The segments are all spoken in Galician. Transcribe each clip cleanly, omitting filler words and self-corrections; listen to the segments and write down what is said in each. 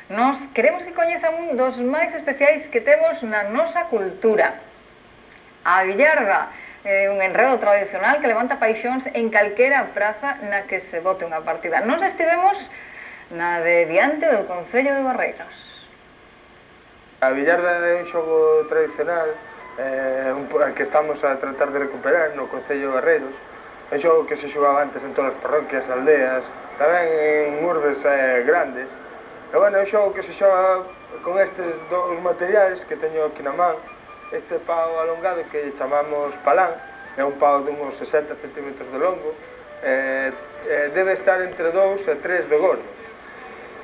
Nos queremos que coñezan un dos máis especiais que temos na nosa cultura. A billarda é un enredo tradicional que levanta paixóns en calquera praza na que se bote unha partida. Nos estivemos na de diante do Concello de Barreiras. A billarda é un xogo tradicional que estamos a tratar de recuperar no Concello de Barreiros. É un xogo que se xogaba antes en todas as parroquias, aldeas, tamén en urbes grandes. E bueno, é un xogo que se xoga con estes dous materiais que teño aquí na man. Este pau alongado que chamamos palán, é un pau de uns 60 centímetros de longo, debe estar entre 2 e 3 de gordo.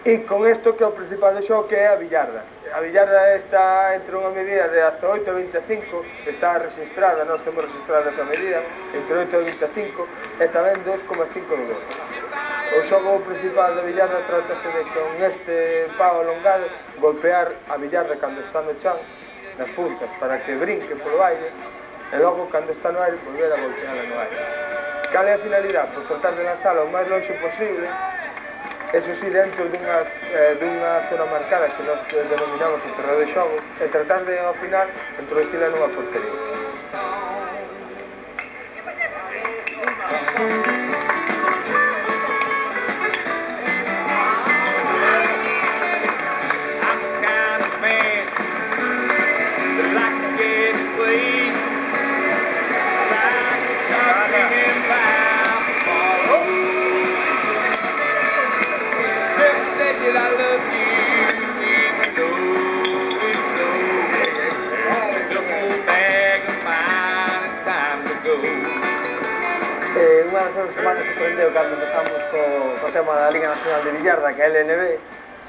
E con isto que é o principal do xogo, que é a billarda. A billarda está entre unha medida de hasta 8 e 25, está registrada, nós temos registrada esa medida, entre 8 e 25, e tamén 2,5 de gordo. O xogo principal da billarda trátase de con este pau alongado golpear a billarda cando está no chan, nas puntas, para que brinque polo aire, e logo, cando está no aire, volver a golpeala no aire. Cal é a finalidade? Pois tratar de lanzala o máis longe posible, eso sí, dentro dunha zona marcada que nós denominamos o terreo de xogo, e tratar de, ao final, introducila nunha portería. Unha das cousas que máis nos sorprendeu cando empezamos co tema da Liga Nacional de Billarda, que é a LNB,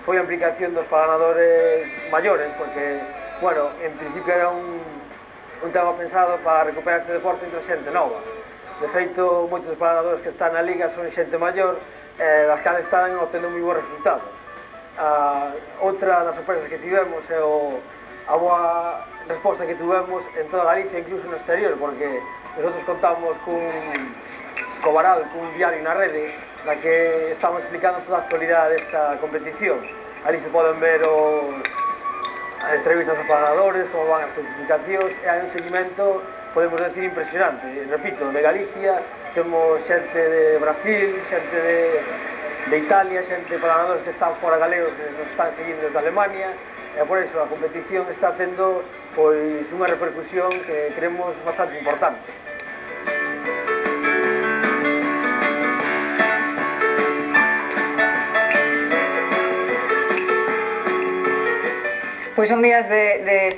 foi a implicación dos paganadores maiores, porque, bueno, en principio era un tema pensado para recuperar este deporte entre xente nova. De feito, moitos dos paganadores que están na Liga son xente maior, das cales están obtendo moi bons resultados. Outra das sorpresas que tivemos é a boa resposta que tivemos en toda Galicia, incluso no exterior, porque nosotros contamos co Varal, cun diario na rede, na que estamos explicando toda a actualidade desta competición. Ali se poden ver as entrevistas aos pagadores, como van as clasificacións, e hai un seguimento, podemos decir, impresionante. Repito, de Galicia, temos xente de Brasil, xente de Italia, xente de pagadores que están fora galegos, que nos están seguindo desde Alemania, e por iso a competición está tendo pois unha repercusión que creemos bastante importante. Pois son días de